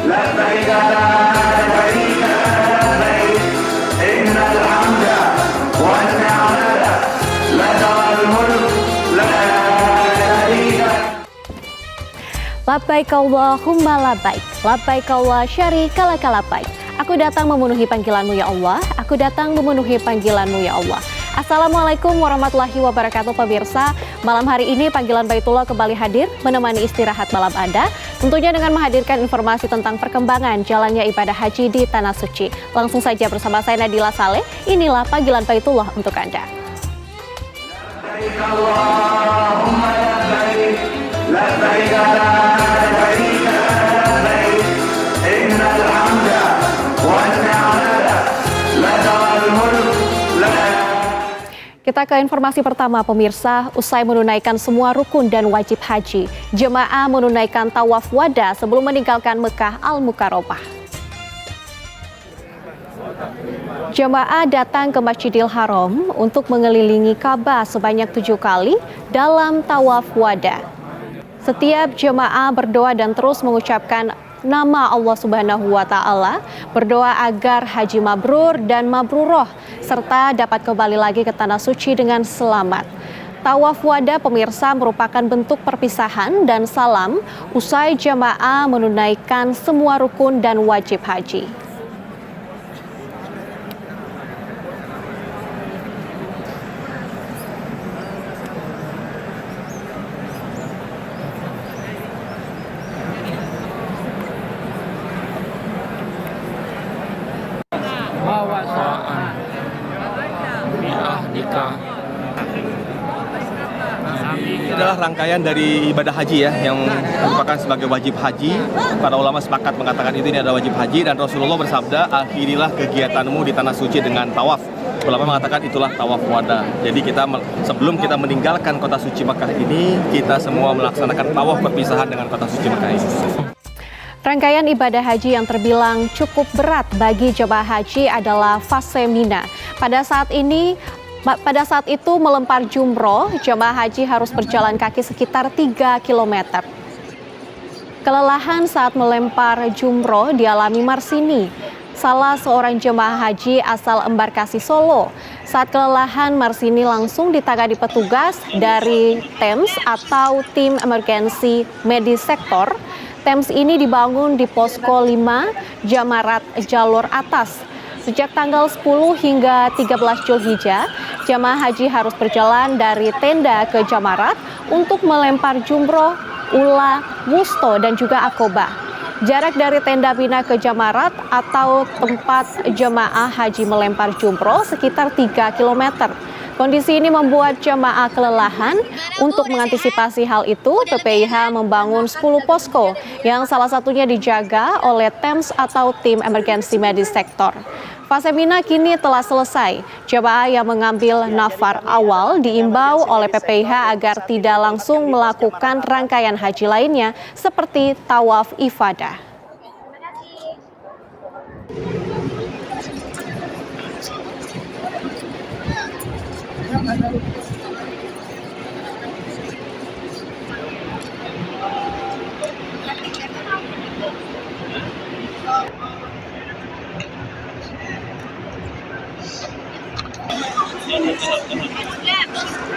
لبيك لا شريك لبيك إن الحمد والنعمة لك والملك لا شريك لك. Labbaik Allahumma labbaik, labbaik la syarika laka labbaik. Aku datang memenuhi panggilanmu ya Allah, aku datang memenuhi panggilanmu ya Allah. Assalamualaikum warahmatullahi wabarakatuh pemirsa. Malam hari ini panggilan Baitullah kembali hadir menemani istirahat malam Anda. Tentunya dengan menghadirkan informasi tentang perkembangan jalannya ibadah haji di Tanah Suci. Langsung saja bersama saya Nadila Saleh, inilah panggilan Baitullah untuk Anda. لبيك اللهم لبيك لبيك لا شريك لبيك إن الحمد والنعمة لك والملك لا. Kita ke informasi pertama pemirsa, usai menunaikan semua rukun dan wajib haji, jemaah menunaikan tawaf wada sebelum meninggalkan Mekah Al-Mukarromah. Jemaah datang ke Masjidil Haram untuk mengelilingi Ka'bah sebanyak 7 kali dalam tawaf wada. Setiap jemaah berdoa dan terus mengucapkan nama Allah Subhanahu wa Ta'ala, berdoa agar haji mabrur dan mabruroh serta dapat kembali lagi ke Tanah Suci dengan selamat. Tawaf wada pemirsa merupakan bentuk perpisahan dan salam usai jemaah menunaikan semua rukun dan wajib haji. Ini adalah rangkaian dari ibadah haji ya, yang merupakan sebagai wajib haji. Para ulama sepakat mengatakan ini adalah wajib haji, dan Rasulullah bersabda, akhirilah kegiatanmu di Tanah Suci dengan tawaf. Ulama mengatakan itulah tawaf wada. Jadi sebelum kita meninggalkan kota suci Makkah ini, kita semua melaksanakan tawaf perpisahan dengan kota suci Makkah ini. Rangkaian ibadah haji yang terbilang cukup berat bagi jemaah haji adalah fase Mina. Pada saat itu melempar jumroh, jemaah haji harus berjalan kaki sekitar 3 km. Kelelahan saat melempar jumroh dialami Marsini, salah seorang jemaah haji asal Embarkasi Solo. Saat kelelahan, Marsini langsung ditangani petugas dari TEMS atau Tim Emergency Medis Sector. TEMS ini dibangun di Posko 5 Jamarat Jalur Atas. Sejak tanggal 10 hingga 13 Zulhijjah, jamaah haji harus berjalan dari tenda ke Jamarat untuk melempar jumroh, ula, wusto, dan juga akobah. Jarak dari tenda Mina ke Jamarat atau tempat jemaah haji melempar jumroh sekitar 3 km. Kondisi ini membuat jemaah kelelahan. Untuk mengantisipasi hal itu, PPIH membangun 10 posko yang salah satunya dijaga oleh TEMS atau Tim Emergency Medis Sector. Fase Mina kini telah selesai. Jemaah yang mengambil nafar awal diimbau oleh PPIH agar tidak langsung melakukan rangkaian haji lainnya seperti tawaf ifadah.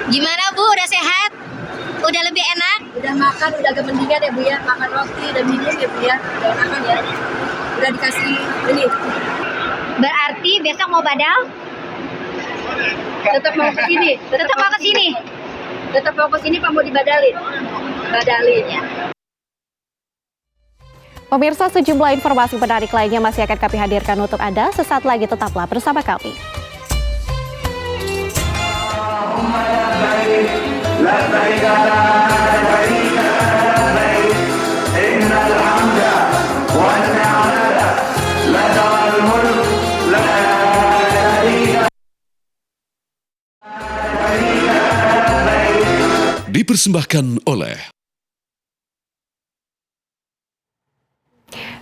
Gimana Bu, udah sehat? Udah lebih enak? Udah makan, udah agak mendingan ya Bu ya. Makan roti, udah minum ya Bu ya. Udah makan ya. Udah dikasih ini. Berarti besok mau badal? Tetap mau ke sini. Tetap mau ke sini? Tetap mau ke sini Pak, mau dibadalin. Badalin ya. Pemirsa, sejumlah informasi menarik lainnya masih akan kami hadirkan untuk Anda. Sesaat lagi tetaplah bersama kami. لبيك لا شريك لبيك إن الحمد والنعمة لك والملك لا شريك لك. Dipersembahkan oleh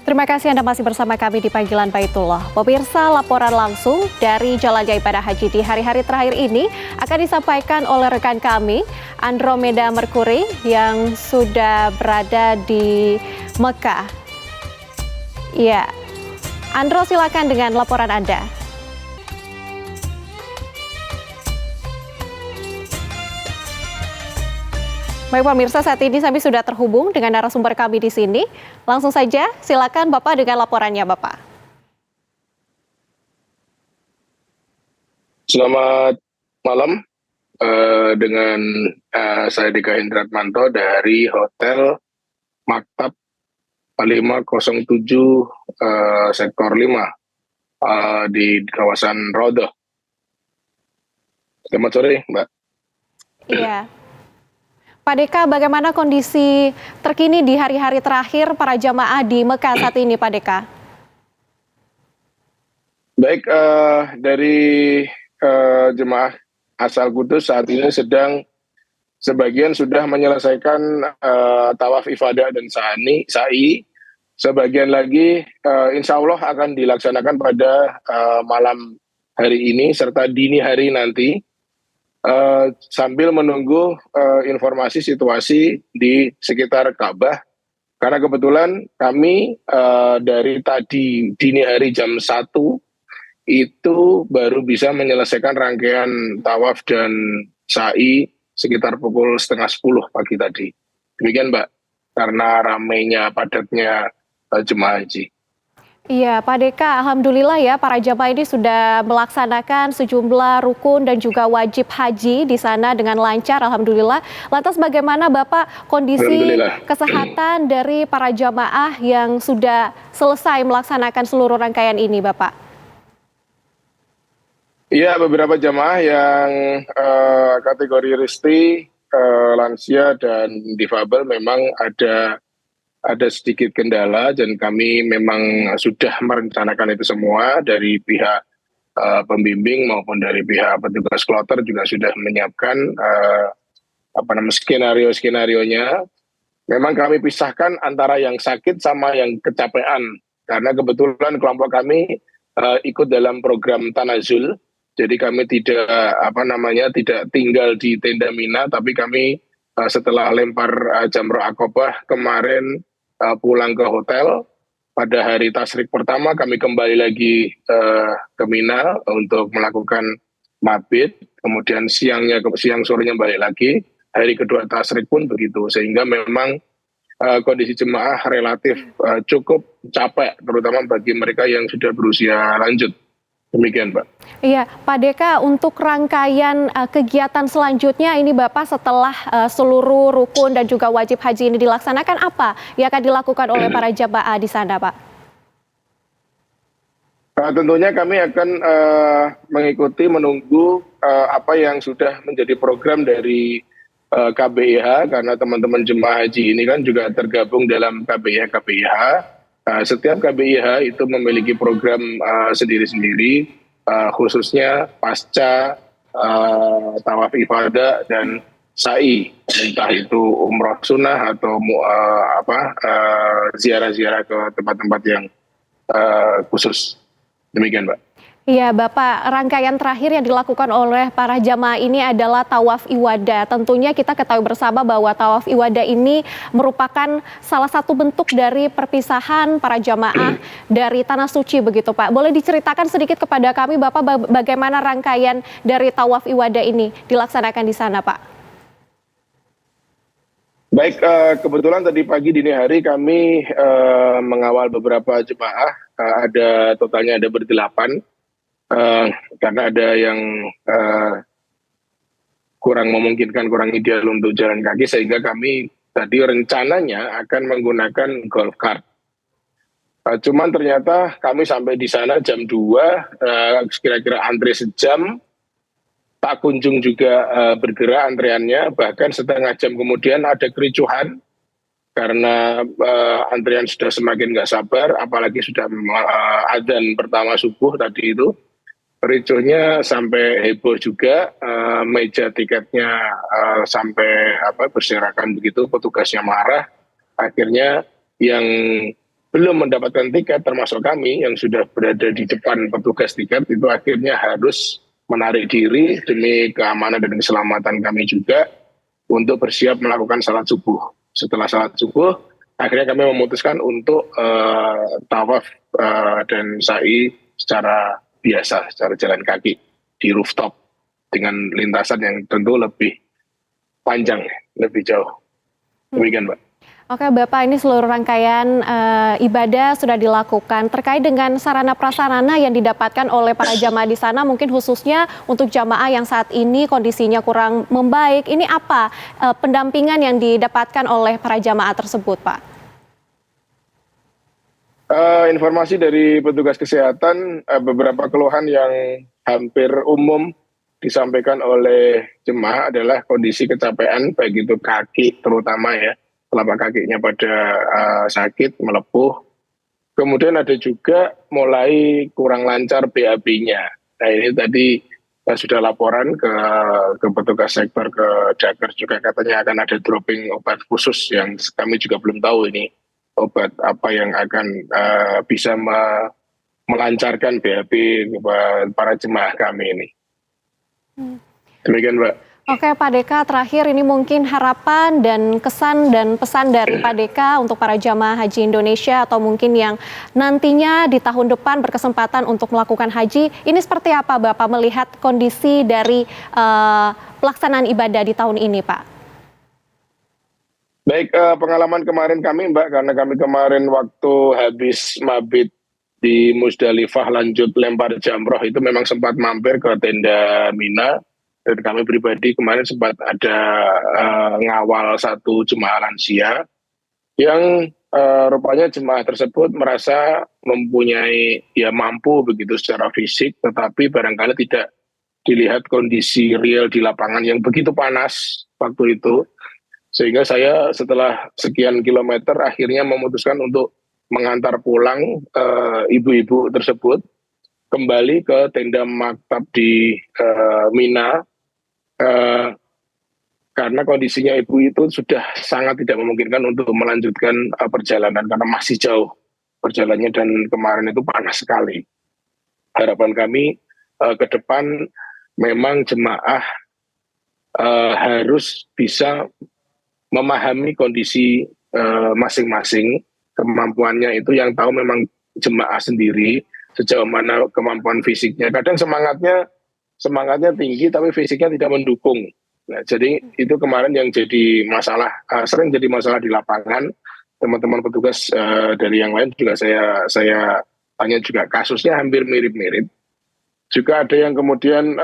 Terima kasih Anda masih bersama kami di Panggilan Baitullah. Pemirsa, laporan langsung dari jalannya ibadah haji di hari-hari terakhir ini akan disampaikan oleh rekan kami, Andromeda Mercury, yang sudah berada di Mekah. Iya, Andro silakan dengan laporan Anda. Baik pemirsa, saat ini kami sudah terhubung dengan narasumber kami di sini. Langsung saja, silakan Bapak dengan laporannya Bapak. Selamat malam, dengan saya Dika Hendratmanto dari Hotel Maktab 507 Sektor 5 di kawasan Rodoh. Selamat sore, Mbak. Iya. Pak Deka, bagaimana kondisi terkini di hari-hari terakhir para jamaah di Mekah saat ini, Pak Deka? Baik, dari jemaah asal Kudus saat ini sebagian sudah menyelesaikan tawaf ifadah dan sa'i. Sebagian lagi insya Allah akan dilaksanakan pada malam hari ini serta dini hari nanti. Sambil menunggu informasi situasi di sekitar Ka'bah, karena kebetulan kami dari tadi dini hari jam 1 itu baru bisa menyelesaikan rangkaian tawaf dan sa'i sekitar pukul 9:30 pagi tadi. Demikian Mbak, karena ramainya padatnya jemaah haji. Iya, Pak Deka, alhamdulillah ya para jamaah ini sudah melaksanakan sejumlah rukun dan juga wajib haji di sana dengan lancar, alhamdulillah. Lantas bagaimana Bapak kondisi kesehatan dari para jamaah yang sudah selesai melaksanakan seluruh rangkaian ini, Bapak? Iya, beberapa jamaah yang kategori risti, lansia dan difabel memang ada sedikit kendala dan kami memang sudah merencanakan itu semua dari pihak pembimbing maupun dari pihak petugas kloter juga sudah menyiapkan skenario-skenarionya. Memang kami pisahkan antara yang sakit sama yang kecapean karena kebetulan kelompok kami ikut dalam program Tanazul. Jadi kami tidak tinggal di tenda Mina, tapi kami setelah lempar Jamroh Aqobah kemarin pulang ke hotel. Pada hari tasrik pertama kami kembali lagi ke Mina untuk melakukan mabit, kemudian siang sorenya balik lagi. Hari kedua tasrik pun begitu, sehingga memang kondisi jemaah relatif cukup capek, terutama bagi mereka yang sudah berusia lanjut. Demikian, Pak. Iya, Pak Deka, untuk rangkaian kegiatan selanjutnya ini Bapak setelah seluruh rukun dan juga wajib haji ini dilaksanakan, apa yang akan dilakukan oleh para jamaah di sana, Pak? Tentunya kami akan menunggu apa yang sudah menjadi program dari KBIH, karena teman-teman jemaah haji ini kan juga tergabung dalam KBIH. Setiap KBIH itu memiliki program sendiri-sendiri, khususnya pasca tawaf ibadah dan sa'i, entah itu umroh sunnah atau ziarah-ziarah ke tempat-tempat yang khusus. Demikian, Mbak. Iya, Bapak, rangkaian terakhir yang dilakukan oleh para jamaah ini adalah tawaf iwadah. Tentunya kita ketahui bersama bahwa tawaf iwadah ini merupakan salah satu bentuk dari perpisahan para jamaah dari Tanah Suci begitu, Pak. Boleh diceritakan sedikit kepada kami, Bapak, bagaimana rangkaian dari tawaf iwadah ini dilaksanakan di sana, Pak? Baik, kebetulan tadi pagi dini hari kami mengawal beberapa jemaah, totalnya ada ber-8. Karena ada yang kurang memungkinkan, kurang ideal untuk jalan kaki, sehingga kami tadi rencananya akan menggunakan golf cart. Cuman ternyata kami sampai di sana jam 2, kira-kira antre sejam, tak kunjung juga bergerak antriannya, bahkan setengah jam kemudian ada kericuhan karena antrian sudah semakin nggak sabar, apalagi sudah adzan pertama subuh tadi itu. Ricuhnya sampai heboh juga, meja tiketnya sampai berserakan begitu, petugasnya marah. Akhirnya yang belum mendapatkan tiket termasuk kami yang sudah berada di depan petugas tiket itu akhirnya harus menarik diri demi keamanan dan keselamatan kami juga untuk bersiap melakukan salat subuh. Setelah salat subuh akhirnya kami memutuskan untuk tawaf dan sa'i secara biasa, secara jalan kaki di rooftop dengan lintasan yang tentu lebih panjang, lebih jauh. Demikian, Mbak. Oke Bapak, ini seluruh rangkaian ibadah sudah dilakukan. Terkait dengan sarana prasarana yang didapatkan oleh para jamaah di sana, mungkin khususnya untuk jamaah yang saat ini kondisinya kurang membaik, ini apa pendampingan yang didapatkan oleh para jamaah tersebut, Pak? Informasi dari petugas kesehatan, beberapa keluhan yang hampir umum disampaikan oleh jemaah adalah kondisi kecapean, baik itu kaki terutama ya, telapak kakinya pada sakit, melepuh. Kemudian ada juga mulai kurang lancar BAB-nya. Nah ini tadi sudah laporan ke petugas sektor, ke Dakar juga katanya akan ada dropping obat khusus yang kami juga belum tahu ini obat apa yang akan bisa melancarkan BAB para jemaah kami ini. Demikian, Mbak. Oke Pak Deka, terakhir ini mungkin harapan dan kesan dan pesan dari Pak Deka untuk para jamaah haji Indonesia atau mungkin yang nantinya di tahun depan berkesempatan untuk melakukan haji, ini seperti apa Bapak melihat kondisi dari pelaksanaan ibadah di tahun ini, Pak? Baik, pengalaman kemarin kami, Mbak, karena kami kemarin waktu habis mabit di Musdalifah lanjut lempar jamroh itu memang sempat mampir ke tenda Mina. Dan kami pribadi kemarin sempat ada ngawal satu jemaah lansia yang rupanya jemaah tersebut merasa mempunyai, ya mampu begitu secara fisik, tetapi barangkali tidak dilihat kondisi real di lapangan yang begitu panas waktu itu. Sehingga saya setelah sekian kilometer akhirnya memutuskan untuk mengantar pulang ibu-ibu tersebut kembali ke tenda maktab di Mina. Karena kondisinya ibu itu sudah sangat tidak memungkinkan untuk melanjutkan perjalanan karena masih jauh perjalanannya dan kemarin itu panas sekali. Harapan kami ke depan memang jemaah harus bisa memahami kondisi masing-masing, kemampuannya itu yang tahu memang jemaah sendiri sejauh mana kemampuan fisiknya. Kadang semangatnya tinggi tapi fisiknya tidak mendukung. Nah, jadi itu kemarin yang jadi masalah, sering jadi masalah di lapangan. Teman-teman petugas dari yang lain juga saya tanya juga kasusnya hampir mirip-mirip. Juga ada yang kemudian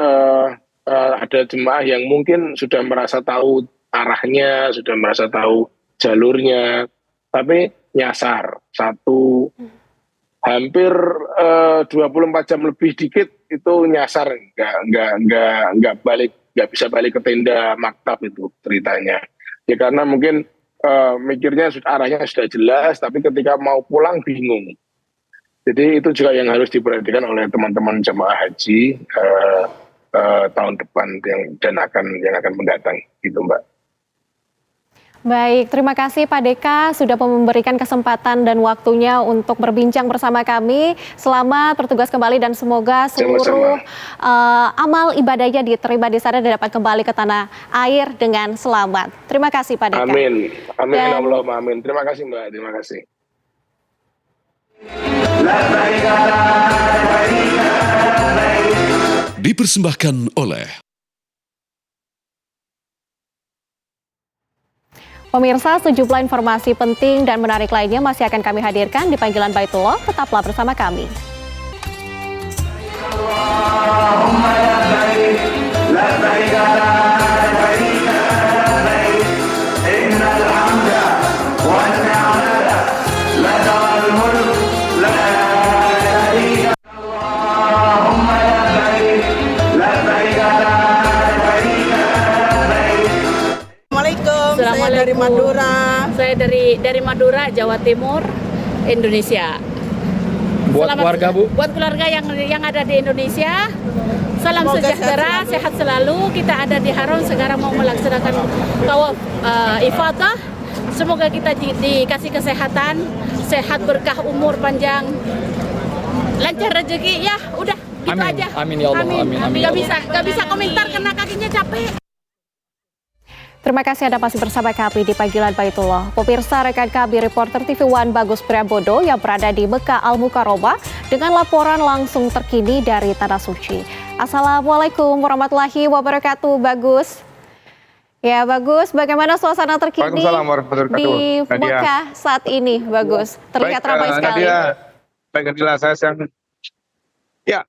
ada jemaah yang mungkin sudah merasa tahu arahnya, sudah merasa tahu jalurnya, tapi nyasar hampir 24 jam lebih dikit itu nyasar, nggak bisa balik ke tenda maktab itu ceritanya. Ya karena mungkin mikirnya arahnya sudah jelas, tapi ketika mau pulang bingung. Jadi itu juga yang harus diperhatikan oleh teman-teman jemaah haji tahun depan yang akan mendatang, gitu Mbak. Baik, terima kasih Pak Deka sudah memberikan kesempatan dan waktunya untuk berbincang bersama kami. Selamat bertugas kembali dan semoga seluruh amal ibadahnya diterima di sana dan dapat kembali ke tanah air dengan selamat. Terima kasih Pak Deka. Amin. Amin. Allahumma amin. Terima kasih Mbak. Terima kasih. Dipersembahkan oleh Pemirsa, sejumlah informasi penting dan menarik lainnya masih akan kami hadirkan di panggilan Baitullah. Tetaplah bersama kami. Saya dari Madura. Saya dari Madura, Jawa Timur, Indonesia. Buat keluarga Bu? Buat keluarga yang ada di Indonesia, salam sejahtera, sehat selalu. Kita ada di Haram sekarang mau melaksanakan tawaf ifadah. Semoga kita dikasih kesehatan, sehat, berkah, umur panjang, lancar rezeki. Ya udah gitu amin. aja. Amin ya Allah. Amin. Gak bisa komentar karena kakinya capek. Terima kasih Anda masih bersama kami di Panggilan Baitullah. Pemirsa, rekan kami reporter TV One Bagus Priambodo yang berada di Mekah Al-Mukarromah dengan laporan langsung terkini dari Tanah Suci. Assalamualaikum warahmatullahi wabarakatuh, Bagus. Ya, Bagus, bagaimana suasana terkini di Mekah saat ini, Bagus? Terlihat ramai sekali. Baik, Nadia,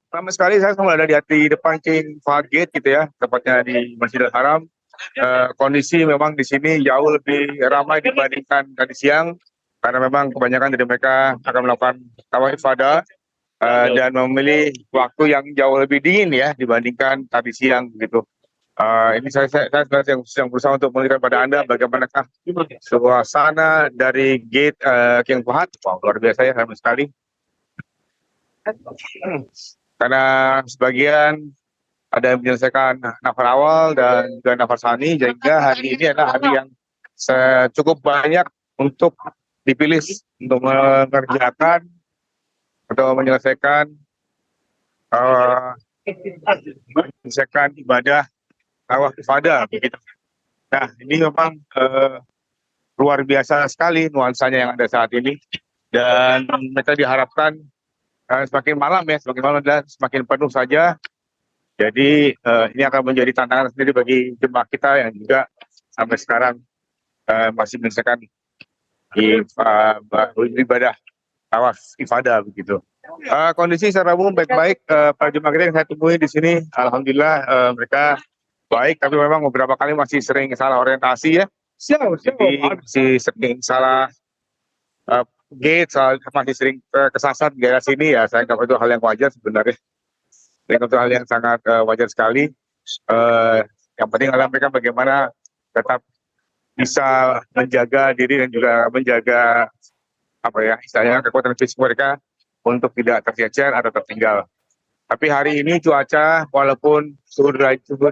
ramai sekali. Saya selalu ada di depan King Fahad Gate gitu ya, tepatnya di Masjidil Haram. Kondisi memang di sini jauh lebih ramai dibandingkan tadi siang, karena memang kebanyakan dari mereka akan melakukan tawaf ifadah dan memilih waktu yang jauh lebih dingin ya dibandingkan tadi siang gitu. Ini saya yang berusaha untuk melihat pada Anda bagaimanakah suasana dari gate King Fahad. Wow, luar biasa ya, ramai sekali. Karena sebagian ada yang menyelesaikan nafar awal dan juga nafar sani, sehingga hari ini adalah hari yang cukup banyak untuk dipilih untuk mengerjakan atau menyelesaikan ibadah tawaf ifadah begitu. Nah, ini memang luar biasa sekali nuansanya yang ada saat ini, dan mereka diharapkan semakin malam dan semakin penuh saja. Jadi ini akan menjadi tantangan sendiri bagi jemaah kita yang juga sampai sekarang masih menyelesaikan ibadah tawaf ifadah begitu. Kondisi secara umum baik-baik. Para jemaah kita yang saya temui di sini, alhamdulillah mereka baik, tapi memang beberapa kali masih sering salah orientasi ya. Jadi masih sering salah gate, masih sering kesasar di daerah sini ya. Saya anggap itu hal yang wajar sebenarnya. Itu hal yang sangat wajar sekali. Yang penting adalah mereka bagaimana tetap bisa menjaga diri dan juga menjaga istilahnya kekuatan fisik mereka untuk tidak tercecer atau tertinggal. Tapi hari ini cuaca walaupun suhu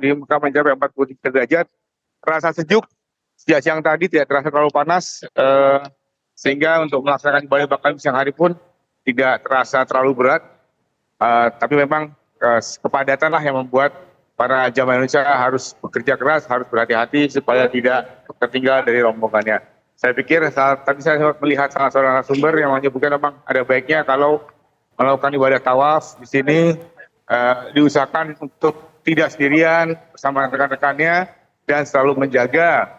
di Mekah mencapai 43 derajat, terasa sejuk. Sejak siang tadi tidak terasa terlalu panas, sehingga untuk melaksanakan ibadah bahkan siang hari pun tidak terasa terlalu berat. Tapi memang kepadatan lah yang membuat para jamaah Indonesia harus bekerja keras, harus berhati-hati supaya tidak tertinggal dari rombongannya. Saya pikir tadi saya melihat salah seorang narasumber yang menyebutkan memang ada baiknya kalau melakukan ibadah tawaf di sini diusahakan untuk tidak sendirian bersama rekan-rekannya dan selalu menjaga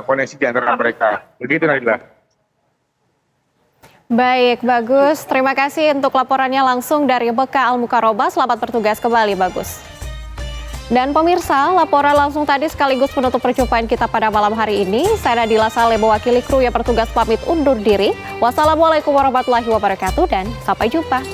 koneksi di antara mereka. Begitu, Nadia. Baik, Bagus. Terima kasih untuk laporannya langsung dari Mekah Al-Mukarromah. Selamat bertugas kembali, Bagus. Dan pemirsa, laporan langsung tadi sekaligus menutup perjumpaan kita pada malam hari ini. Saya Nadila Saleh mewakili kru yang bertugas pamit undur diri. Wassalamualaikum warahmatullahi wabarakatuh dan sampai jumpa.